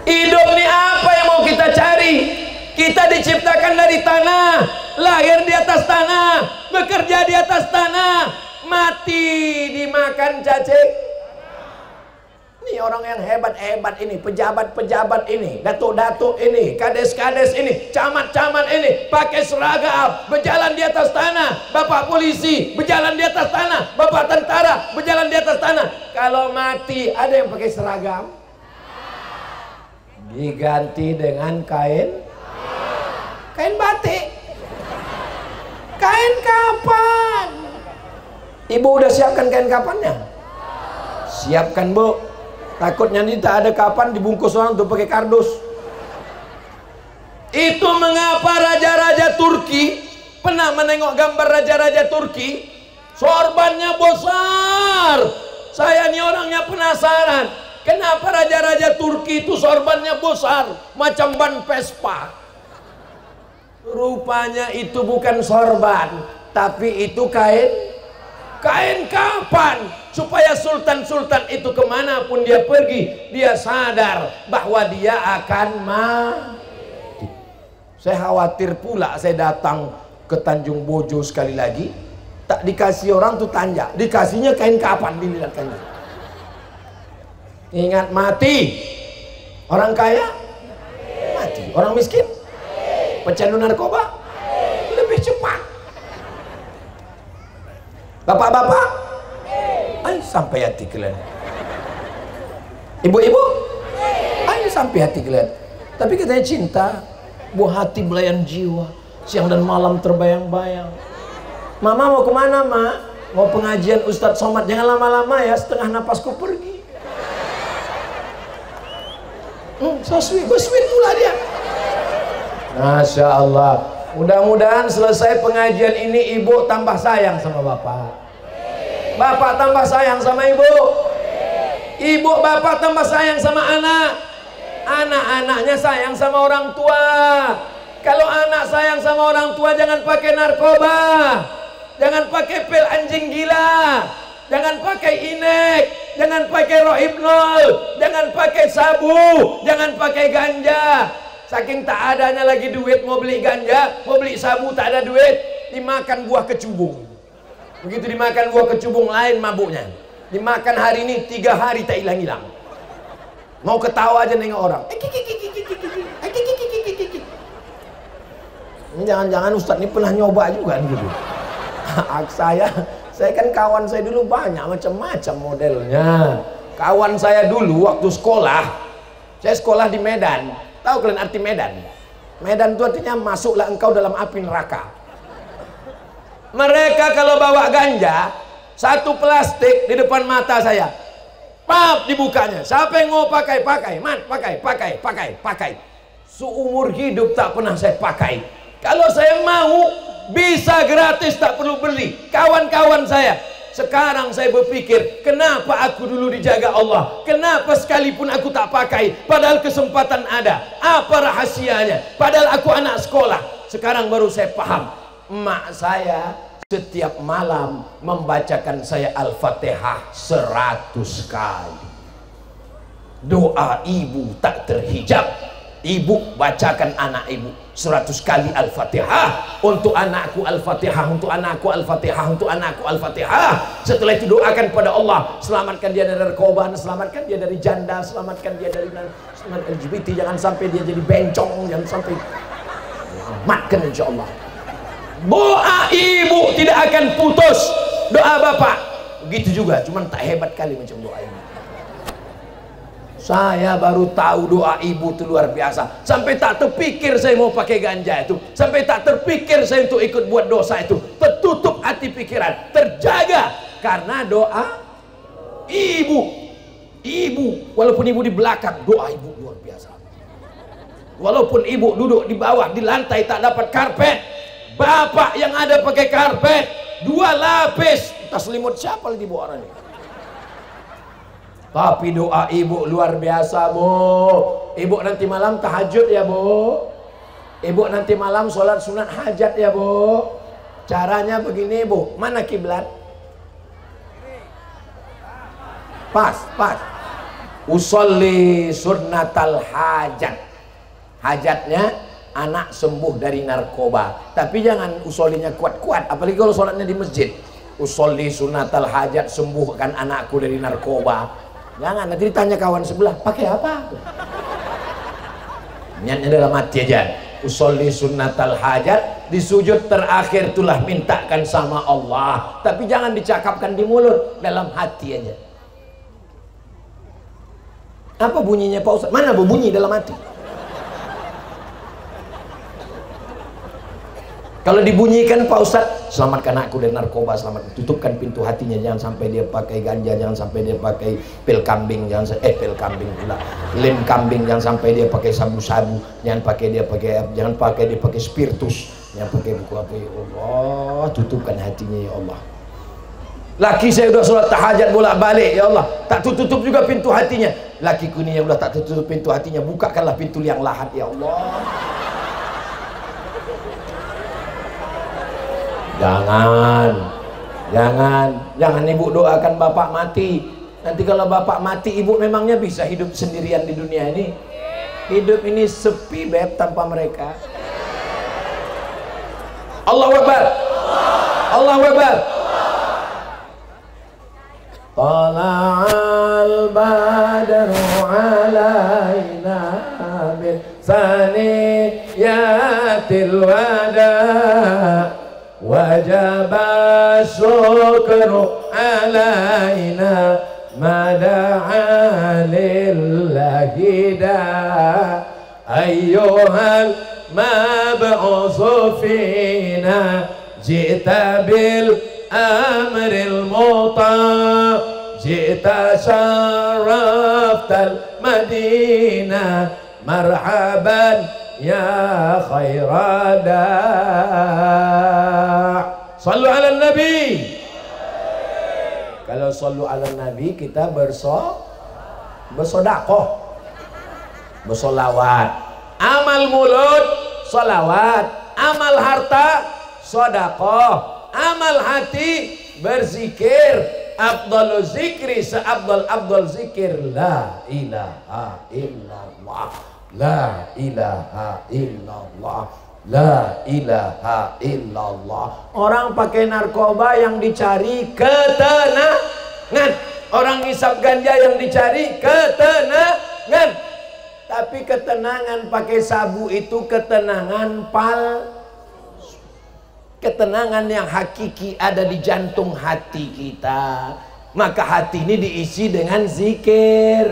Hidup ini apa yang mau kita cari? Kita diciptakan dari tanah, lahir di atas tanah, bekerja di atas tanah, mati dimakan cacing. Ini orang yang hebat-hebat ini, pejabat-pejabat ini, datuk-datuk ini, kades-kades ini, camat-camat ini, pakai seragam, berjalan di atas tanah. Bapak polisi berjalan di atas tanah, bapak tentara berjalan di atas tanah. Kalau mati ada yang pakai seragam? Diganti dengan kain batik, kain kapan. Ibu udah siapkan kain kapannya? Siapkan bu. Takutnya nanti tak ada kapan dibungkus orang untuk pakai kardus. Itu mengapa raja-raja Turki, pernah menengok gambar raja-raja Turki, sorbannya besar. Saya nih orangnya penasaran, kenapa raja-raja Turki itu sorbannya besar macam ban Vespa. Rupanya itu bukan sorban, tapi itu kain kapan, supaya sultan-sultan itu kemanapun dia pergi, dia sadar bahwa dia akan mati. Saya khawatir pula saya datang ke Tanjung Bojo sekali lagi, tak dikasih orang tuh tanja, dikasihnya kain kapan, dilihatkannya. Ingat mati. Orang kaya mati, orang miskin pecandu narkoba lebih cepat. Bapak-bapak, ayo sampai hati kalian. Ibu-ibu, ayo sampai hati kalian. Tapi katanya cinta, buah hati belayan jiwa, siang dan malam terbayang-bayang. Mama mau kemana, Ma? Mau pengajian Ustadz Somad, jangan lama-lama ya, setengah napasku pergi. So sweet pula dia. Masya Allah. Mudah-mudahan selesai pengajian ini ibu tambah sayang sama bapak, bapak tambah sayang sama ibu, ibu bapak tambah sayang sama anak, Anak-anaknya sayang sama orang tua. Kalau anak sayang sama orang tua, jangan pakai narkoba, jangan pakai pil anjing gila, jangan pakai inek, jangan pakai rohipnol, jangan pakai sabu, jangan pakai ganja. Saking tak adanya lagi duit mau beli ganja, mau beli sabu tak ada duit, dimakan buah kecubung. Begitu dimakan buah kecubung lain mabuknya. Dimakan hari ini 3 hari tak hilang-hilang. Mau ketawa aja nengok orang. Jangan-jangan Ustadz ini pernah nyoba juga gitu. Saya kan kawan saya dulu banyak macam-macam modelnya. Kawan saya dulu waktu sekolah, saya sekolah di Medan. Tahu kalian arti Medan? Medan itu artinya masuklah engkau dalam api neraka. Mereka kalau bawa ganja, satu plastik di depan mata saya, pap dibukanya. Siapa yang mau pakai? Pakai. Seumur hidup tak pernah saya pakai. Kalau saya mau, bisa gratis, tak perlu beli. Kawan-kawan saya. Sekarang saya berpikir, kenapa aku dulu dijaga Allah? Kenapa sekalipun aku tak pakai? Padahal kesempatan ada. Apa rahasianya? Padahal aku anak sekolah. Sekarang baru saya paham. Emak saya setiap malam membacakan saya Al-Fatihah 100 kali. Doa ibu tak terhijab. Ibu bacakan anak ibu 100 kali Al-Fatihah. Untuk anakku Al-Fatihah, untuk anakku Al-Fatihah, untuk anakku Al-Fatihah. Setelah itu doakan pada Allah, selamatkan dia dari narkoba, selamatkan dia dari janda, selamatkan dia dari LGBT, jangan sampai dia jadi bencong, jangan sampai selamatkan insyaallah. Doa ibu tidak akan putus, doa bapak begitu juga, cuman tak hebat kali macam doa ibu. Saya baru tahu doa ibu itu luar biasa. Sampai tak terpikir saya mau pakai ganja itu. Sampai tak terpikir saya untuk ikut buat dosa itu. Tertutup hati pikiran, terjaga karena doa ibu. Ibu, walaupun ibu di belakang, doa ibu luar biasa. Walaupun ibu duduk di bawah di lantai tak dapat karpet, bapak yang ada pakai karpet 2 lapis. Tas selimut siapa lagi bawa orang ini? Tapi doa ibu luar biasa, Bu. Ibu nanti malam tahajud ya, Bu. Ibu nanti malam sholat sunat hajat ya, Bu. Caranya begini, Bu. Mana kiblat? Pas. Usolli sunnatal hajat. Hajatnya anak sembuh dari narkoba. Tapi jangan usolinya kuat-kuat, apalagi kalau sholatnya di masjid. Usolli sunnatal hajat, sembuhkan anakku dari narkoba. Jangan, nanti ditanya kawan sebelah, pakai apa? Niatnya dalam hati aja. Usolli sunnatal hajat, di sujud terakhir itulah mintakan sama Allah. Tapi jangan dicakapkan di mulut, dalam hati aja. Apa bunyinya Pak Ustaz? Mana bu bunyi dalam hati? Kalau dibunyikan Pak Ustaz, selamatkan aku dari narkoba, selamat, tutupkan pintu hatinya, jangan sampai dia pakai ganja, jangan sampai dia pakai pil kambing, pil kambing pula, lem kambing, jangan sampai dia pakai sabu-sabu, jangan pakai dia pakai spiritus, jangan pakai buku apa, ya Allah, tutupkan hatinya ya Allah. Laki saya udah sholat tahajat bolak-balik ya Allah, tak tutup juga pintu hatinya. Lakiku ini yang udah tak tutup pintu hatinya, bukakanlah pintu liang lahat ya Allah. Jangan ibu doakan bapak mati. Nanti kalau bapak mati, ibu memangnya bisa hidup sendirian di dunia ini? Hidup ini sepi beb tanpa mereka. Allahu Akbar. Allahu Akbar. Tala'al badru alaina min saniyatil wada' wajib syukru alaina mada'a lillahi da ayyuhal mab'usu fina jita bil amril muta jita syaraftal madinah marhaban ya khairada. Sallu ala nabi. Kalau sallu ala nabi kita bersodakoh. bersolawat. Amal mulut solawat, amal harta sedekah, amal hati berzikir. Afdalul zikri seafdal zikir la ilaha illallah, la ilaha illallah, la ilaha illallah. Orang pakai narkoba yang dicari ketenangan, orang ngisap ganja yang dicari ketenangan. Tapi ketenangan pakai sabu itu ketenangan ketenangan yang hakiki ada di jantung hati kita. Maka hati ini diisi dengan zikir.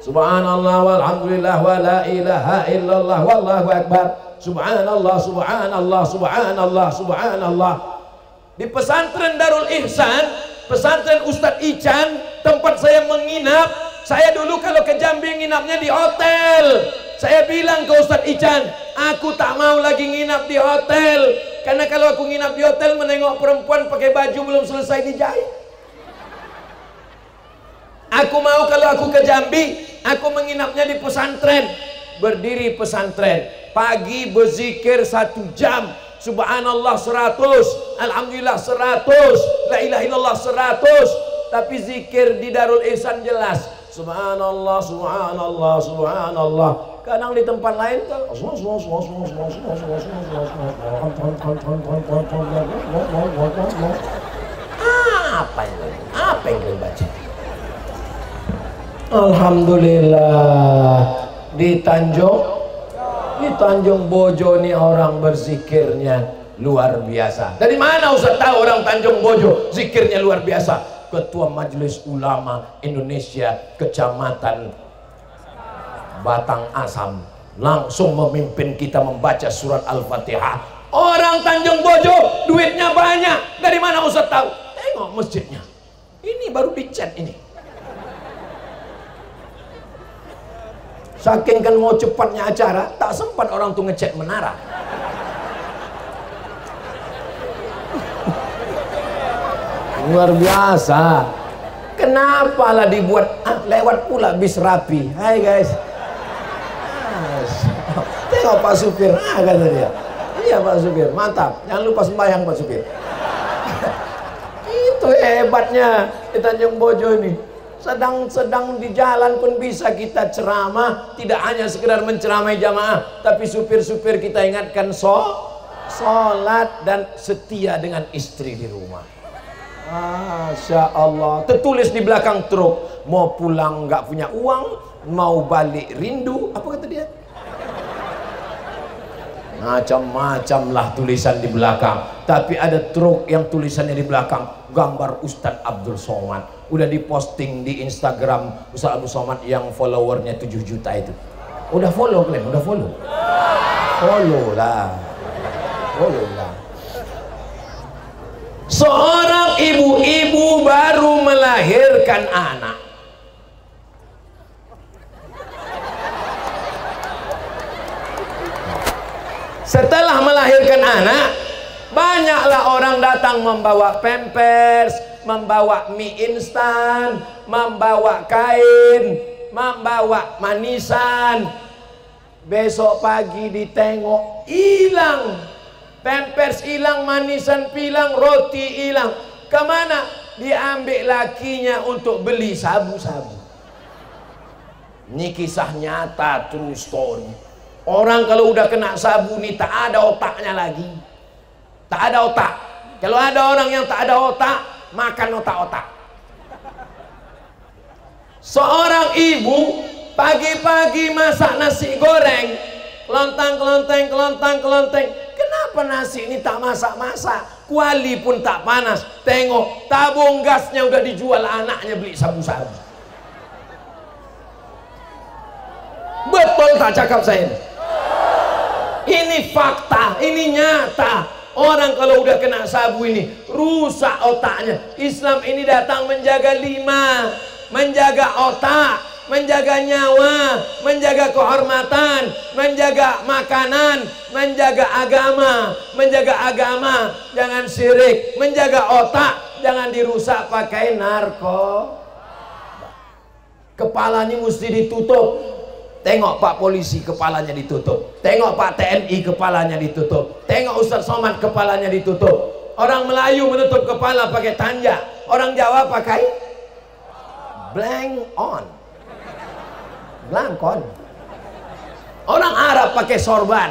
Subhanallah walhamdulillah wa la ilaha illallah wallahu akbar. Subhanallah, subhanallah, subhanallah, subhanallah. Di pesantren Darul Ihsan, pesantren Ustadz Ican, tempat saya menginap. Saya dulu kalau ke Jambi nginapnya di hotel. Saya bilang ke Ustadz Ican, aku tak mau lagi nginap di hotel. Karena kalau aku nginap di hotel menengok perempuan pakai baju belum selesai dijahit. Aku mau kalau aku ke Jambi, aku menginapnya di pesantren. Berdiri pesantren, pagi berzikir 1 jam, subhanallah 100, alhamdulillah 100, la ilaha illallah 100. Tapi zikir di Darul Ihsan jelas, subhanallah, subhanallah, subhanallah. Kadang di tempat lain kan apa yang kalian baca? Alhamdulillah di Tanjung Bojo nih orang berzikirnya luar biasa. Dari mana Ustaz tahu orang Tanjung Bojo zikirnya luar biasa? Ketua Majelis Ulama Indonesia Kecamatan Batang Asam langsung memimpin kita membaca surat Al-Fatihah. Orang Tanjung Bojo duitnya banyak. Dari mana Ustaz tahu? Tengok masjidnya. Ini baru dicat ini. Saking kan mau cepatnya acara, tak sempat orang tuh ngecek menara. Luar biasa. Kenapa lah dibuat lewat pula bis rapi. Hai guys. Tengok Pak Supir, kata dia. Iya Pak Supir, mantap. Jangan lupa sembahyang Pak Supir. Itu hebatnya di Tanjung Bojo ini. Sedang di jalan pun bisa kita ceramah, tidak hanya sekedar menceramai jamaah, tapi supir-supir kita ingatkan sholat dan setia dengan istri di rumah. Masya Allah. Tertulis di belakang truk, mau pulang nggak punya uang, mau balik rindu. Apa kata dia? Macam-macam lah tulisan di belakang. Tapi ada truk yang tulisannya di belakang gambar Ustadz Abdul Somad. Udah diposting di Instagram Ustadz Abdul Somad yang followernya 7 juta itu. Udah follow kalian? Udah follow? Follow lah. Follow lah. Seorang ibu-ibu baru melahirkan anak. Setelah melahirkan anak, banyaklah orang datang membawa pampers, membawa mie instan, membawa kain, membawa manisan. Besok pagi ditengok, hilang. Pampers hilang, manisan hilang, roti hilang. Kemana? Diambil lakinya untuk beli sabu-sabu. Ini kisah nyata, true story. Orang kalau udah kena sabu nih tak ada otaknya lagi. Tak ada otak. Kalau ada orang yang tak ada otak, makan otak-otak. Seorang ibu pagi-pagi masak nasi goreng, kelontang. Kenapa nasi ini tak masak-masak? Kuali pun tak panas. Tengok, tabung gasnya udah dijual, anaknya beli sabu-sabu. Betul tak cakap saya ini? Ini fakta, ini nyata. Orang kalau udah kena sabu ini rusak otaknya. Islam ini datang menjaga 5, menjaga otak, menjaga nyawa, menjaga kehormatan, menjaga makanan, menjaga agama, jangan syirik, menjaga otak, jangan dirusak pakai narkoba. Kepala ini mesti ditutup. Tengok Pak Polisi kepalanya ditutup, tengok Pak TNI kepalanya ditutup, tengok Ustaz Somad kepalanya ditutup. Orang Melayu menutup kepala pakai tanja, orang Jawa pakai blank on. Orang Arab pakai sorban,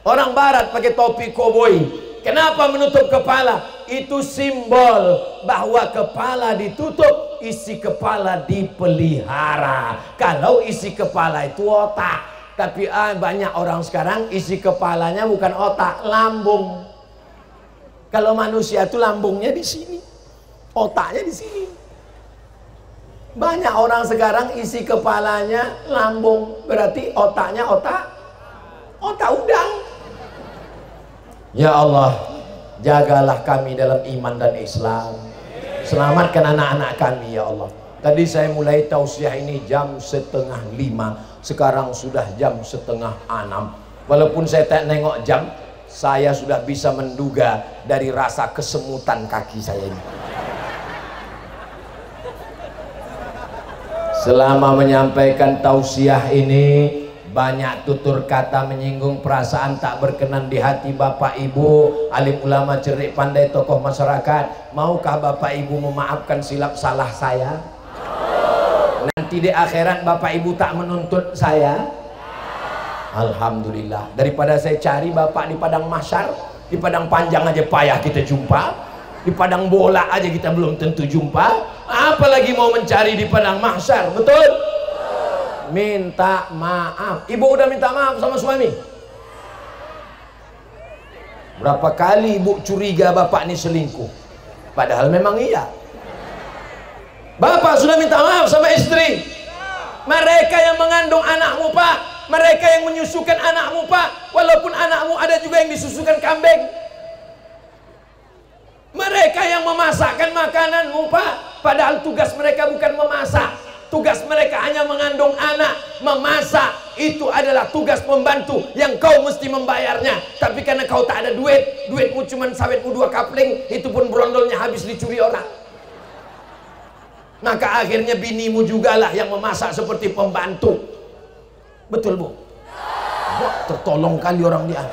orang Barat pakai topi koboi. Kenapa menutup kepala? Itu simbol bahwa kepala ditutup, isi kepala dipelihara. Kalau isi kepala itu otak, tapi banyak orang sekarang isi kepalanya bukan otak, lambung. Kalau manusia itu lambungnya di sini, otaknya di sini. Banyak orang sekarang isi kepalanya lambung, berarti otaknya otak udang. Ya Allah, jagalah kami dalam iman dan Islam. Selamatkan anak-anak kami ya Allah. Tadi saya mulai tausiah ini jam 4:30, sekarang sudah jam 5:30. Walaupun saya tak nengok jam, saya sudah bisa menduga dari rasa kesemutan kaki saya ini. Selama menyampaikan tausiah ini, banyak tutur kata menyinggung perasaan tak berkenan di hati Bapak Ibu, alim ulama cerdik pandai, tokoh masyarakat. Maukah Bapak Ibu memaafkan silap salah saya? Nanti di akhirat Bapak Ibu tak menuntut saya? Alhamdulillah. Daripada saya cari Bapak di padang mahsyar, di padang panjang aja payah kita jumpa, di padang bola aja kita belum tentu jumpa, apalagi mau mencari di padang mahsyar. Betul? Minta maaf. Ibu udah minta maaf sama suami? Berapa kali ibu curiga bapak ini selingkuh, padahal memang iya. Bapak sudah minta maaf sama istri. Mereka yang mengandung anakmu Pak, mereka yang menyusukan anakmu Pak, walaupun anakmu ada juga yang disusukan kambing. Mereka yang memasakkan makananmu Pak, padahal tugas mereka bukan memasak. Tugas mereka hanya mengandung anak. Memasak itu adalah tugas pembantu yang kau mesti membayarnya. Tapi karena kau tak ada duit, duitmu cuma sawitmu 2 kapling, itu pun brondolnya habis dicuri orang. Maka akhirnya binimu jugalah yang memasak seperti pembantu. Betul Bu? Wah, tertolong kali orang dia.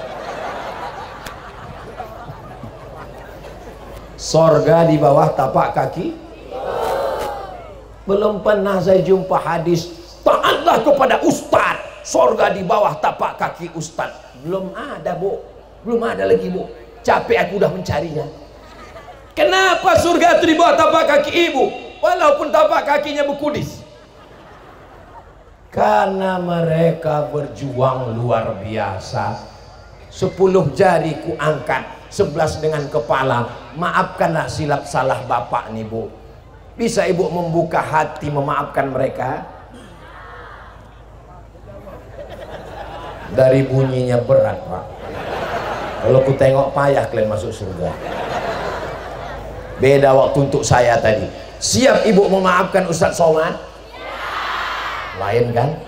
Sorga di bawah tapak kaki. Belum pernah saya jumpa hadis taatlah kepada ustaz, sorga di bawah tapak kaki ustaz. Belum ada Bu, belum ada lagi Bu. Capek aku udah mencarinya. Kenapa surga itu di bawah tapak kaki ibu walaupun tapak kakinya bekudis? Karena mereka berjuang luar biasa. 10 jari ku angkat, 11 dengan kepala. Maafkanlah silap salah bapak nih Bu. Bisa ibu membuka hati memaafkan mereka? Dari bunyinya berat Pak. Kalau ku tengok payah kalian masuk surga. Beda waktu untuk saya tadi. Siap ibu memaafkan Ustadz Somad? Lain kan?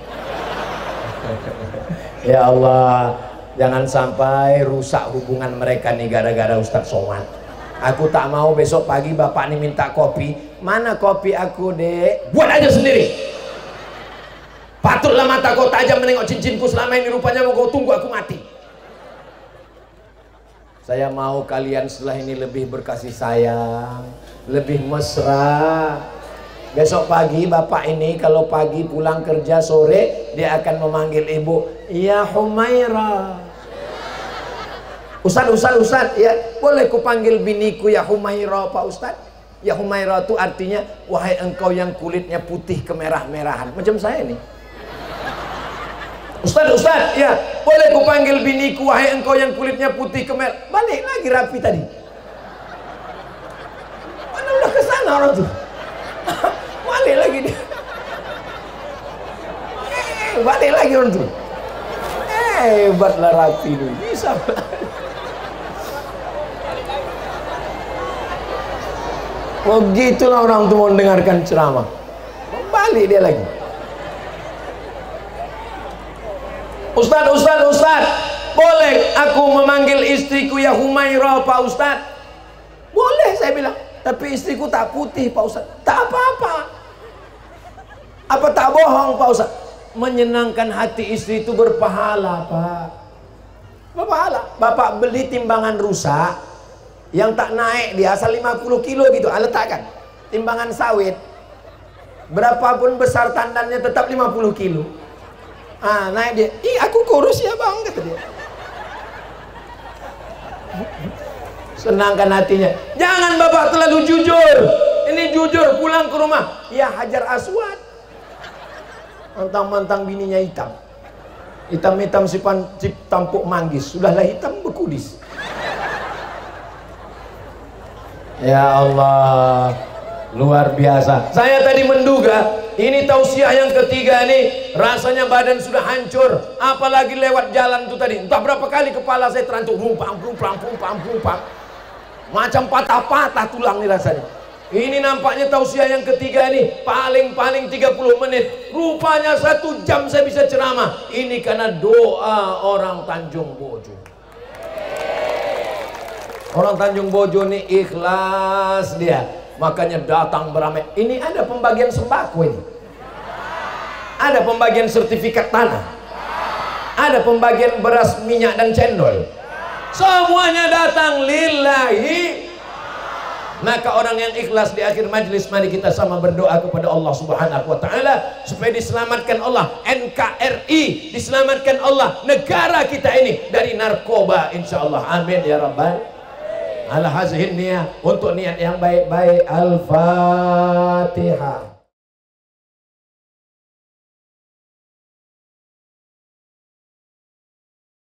Ya Allah, jangan sampai rusak hubungan mereka nih gara-gara Ustadz Somad. Aku tak mau besok pagi bapak nih minta kopi. Mana kopi aku dek? Buat aja sendiri. Patutlah mata kau tajam menengok cincinku selama ini, rupanya mau kau tunggu aku mati. Saya mau kalian setelah ini lebih berkasih sayang, lebih mesra. Besok pagi bapak ini kalau pagi pulang kerja, sore dia akan memanggil ibu, ya Humaira. Ustaz, ya boleh ku panggil biniku ya Humaira Pak Ustaz? Ya Humaira itu artinya wahai engkau yang kulitnya putih kemerah-merahan, macam saya nih. Ustaz, ya boleh ku panggil biniku wahai engkau yang kulitnya putih kemerah. Balik lagi rapi tadi. Mana udah kesana orang tuh. Balik lagi dia. Balik lagi orang tuh. Hebatlah rapi itu. Bisa. Oh gitulah orang tuh mau dengarkan ceramah. Balik dia lagi. Ustaz, boleh aku memanggil istriku ya Humaira Pak Ustaz? Boleh saya bilang. Tapi istriku tak putih Pak Ustaz. Tak apa-apa. Apa tak bohong Pak Ustaz? Menyenangkan hati istri itu berpahala, Pak. Berpahala. Bapak beli timbangan rusak yang tak naik, dia asal 50 kilo gitu, letakkan timbangan sawit, berapapun besar tandannya tetap 50 kilo. Naik dia, ih aku kurus ya bang, kata dia. Senangkan hatinya. Jangan bapak terlalu jujur. Ini jujur pulang ke rumah, ya Hajar Aswad, mentang-mentang bininya hitam, hitam-hitam si tampuk manggis, sudahlah hitam berkudis. Ya Allah, luar biasa. Saya tadi menduga ini tausiah yang ketiga nih, rasanya badan sudah hancur, apalagi lewat jalan itu tadi. Entah berapa kali kepala saya terantuk, rumpang, macam patah-patah tulang nih rasanya. Ini nampaknya tausiah yang ketiga nih, paling-paling 30 menit. Rupanya 1 jam saya bisa ceramah. Ini karena doa orang Tanjung Bojo. Orang Tanjung Bojo nih ikhlas dia, makanya datang beramai. Ini ada pembagian sembako ini, ada pembagian sertifikat tanah, ada pembagian beras, minyak dan cendol. Semuanya datang lillahi. Maka orang yang ikhlas di akhir majlis, mari kita sama berdoa kepada Allah Subhanahu wa taala supaya diselamatkan Allah NKRI, diselamatkan Allah negara kita ini dari narkoba insyaallah. Amin ya rabbal. Ala hazihin niyah, untuk niat yang baik-baik. Al-Fatihah.